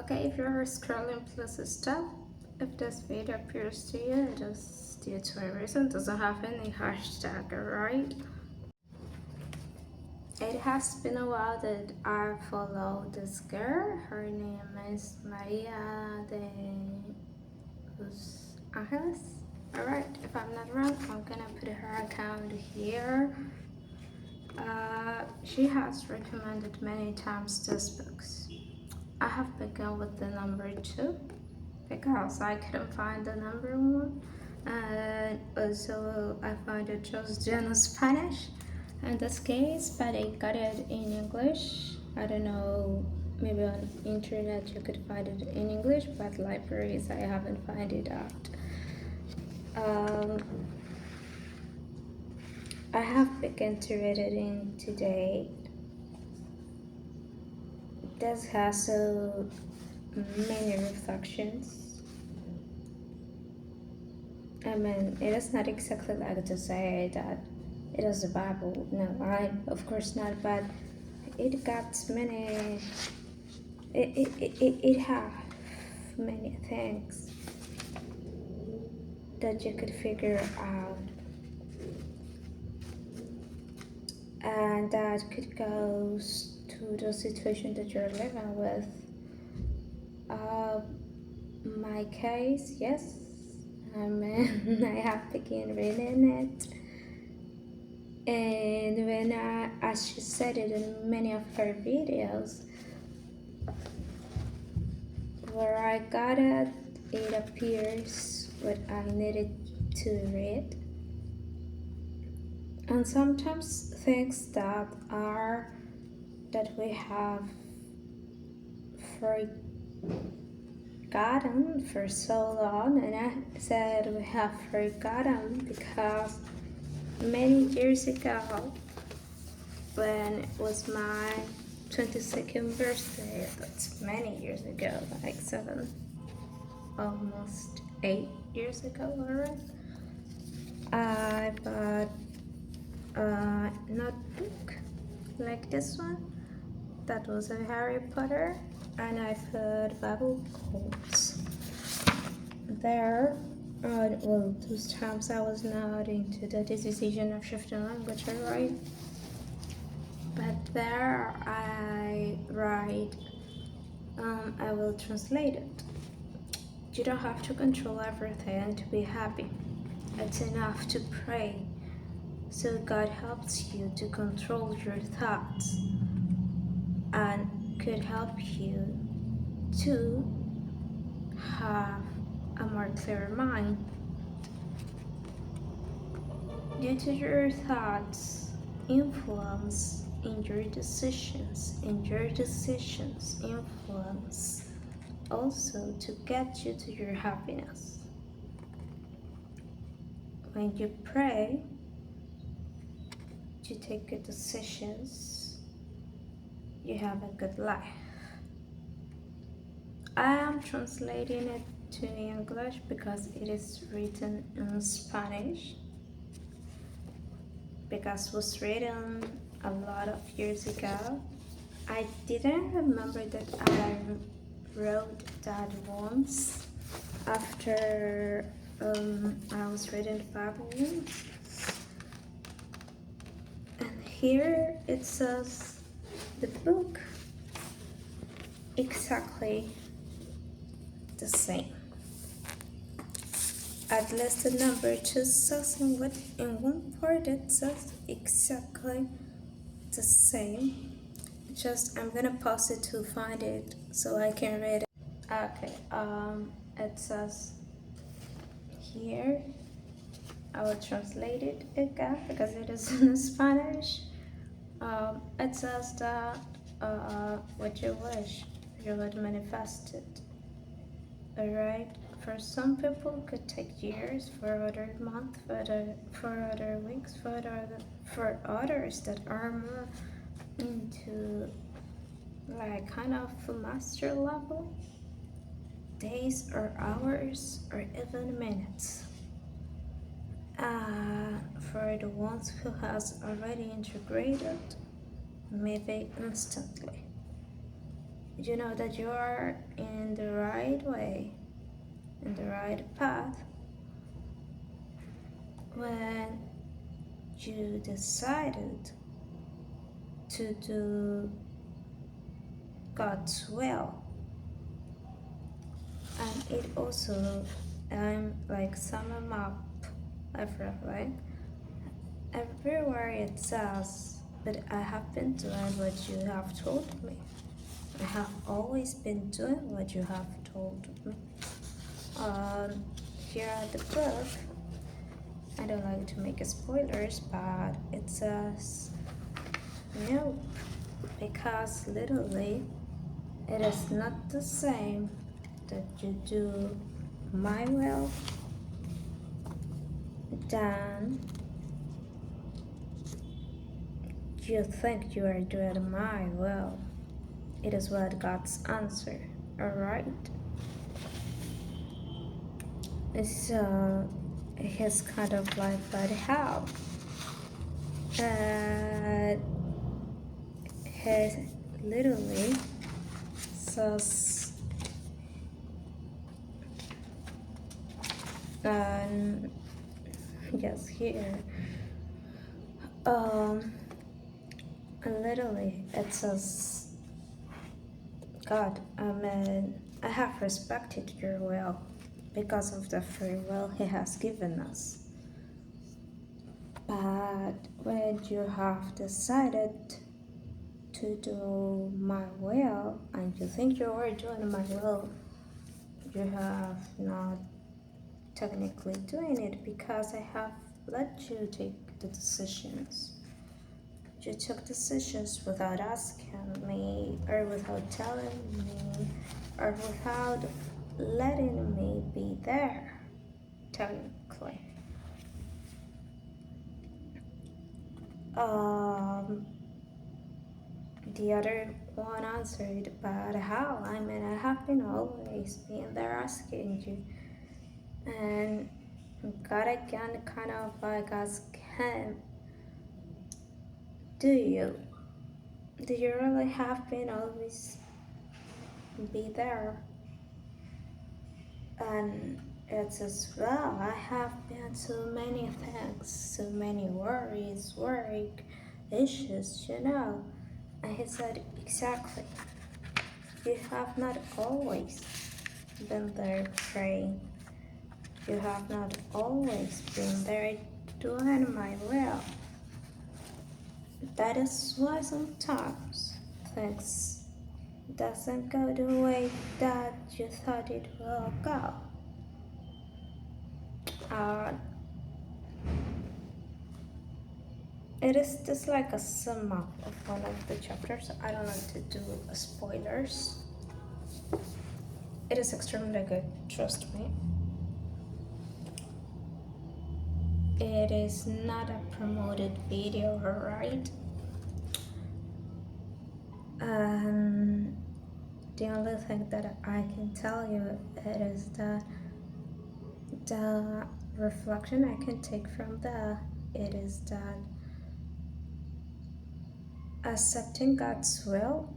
Okay, if you're scrolling, please stop. If this video appears to you, it is due to a reason. It doesn't have any hashtag, alright? It has been a while that I followed this girl. Her name is Maria de Los Angeles. Alright, if I'm not wrong, I'm gonna put her account here. She has recommended many times these books. I have begun with the number 2 because I couldn't find the number 1, and also I found it just in Spanish in this case, but I got it in English. I don't know, maybe on internet you could find it in English, but libraries I haven't found it out. I have begun to read it in today. This has so many reflections. I mean, it is not exactly like to say that it is the Bible. No, of course not. But it got many. It have many things that you could figure out, and that could go to the situation that you're living with. My case, yes. I mean, I have begun reading it. And when as she said it in many of her videos, where I got it, it appears what I needed to read. And sometimes things that we have forgotten for so long, and I said we have forgotten because many years ago, when it was my 22nd birthday, that's many years ago, like 7, almost 8 years ago already, I bought a notebook like this one that was a Harry Potter, and I put Bible quotes there. Well, those times I was not into the decision of shifting language, right? But there I write, I will translate it. You don't have to control everything to be happy. It's enough to pray, so God helps you to control your thoughts and could help you to have a more clear mind. Due to your thoughts influence in your decisions, and your decisions influence also to get you to your happiness. When you pray, you take good decisions, you have a good life. I am translating it to English because it is written in Spanish, because it was written a lot of years ago. I didn't remember that I wrote that once after I was reading the Bible. And here it says the book exactly the same. At least the number 2 says in one part it says exactly the same. Just I'm gonna pause it to find it so I can read it. Okay, it says here, I will translate it again because it is in Spanish. It says that what you wish, you would manifest it. Alright, for some people it could take years, for other months, for other weeks, for others that are more into like kind of master level, days or hours or even minutes. For the ones who has already integrated, maybe instantly. you know that you are in the right way, in the right path, when you decided to do God's will. And it also, like sum up everything. Everywhere it says, but I have been doing what you have told me. I have always been doing what you have told me. Here at the book, I don't like to make spoilers, but it says no, because literally it is not the same that you do my will than you think you are doing my will. It is what God's answer, alright? So he's kind of like, but how? He literally says, yes, here. Literally, it says, God, I have respected your will because of the free will He has given us. But when you have decided to do my will and you think you are doing my will, you have not technically doing it because I have let you take the decisions. You took decisions without asking me, or without telling me, or without letting me be there, technically. The other one answered, but how? I have been always being there asking you. And God again kind of like asked him, do you really have been always be there? And it says, well, I have been so many things, so many worries, work, issues, And he said, exactly. You have not always been there praying. You have not always been there doing my will. That is why sometimes things doesn't go the way that you thought it will go. It is just like a sum up of one of the chapters. I don't like to do spoilers. It is extremely good, trust me. It is not a promoted video, alright? The only thing that I can tell you it is that the reflection I can take from that, it is that accepting God's will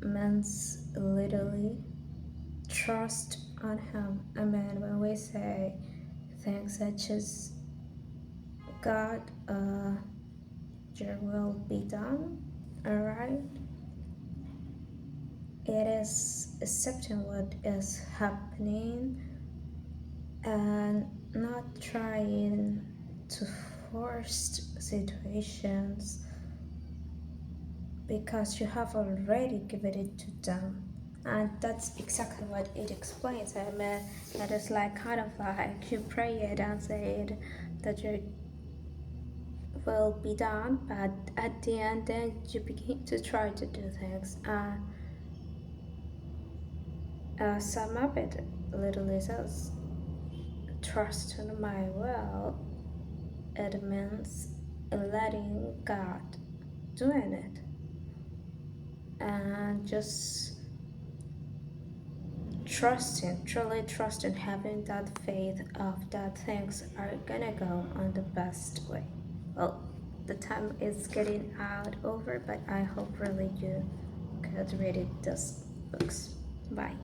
means literally trust on Him. When we say things such as, God, your will be done, alright? It is accepting what is happening and not trying to force situations because you have already given it to them. And that's exactly what it explains. That is like kind of like you pray it and say it, that your will be done, but at the end then you begin to try to do things. Sum up it literally says, trust in my will. It means letting God doing it. And just trusting, truly trusting, having that faith of that things are gonna go on the best way. Well, the time is getting out over, but I hope really you could read it this books. Bye.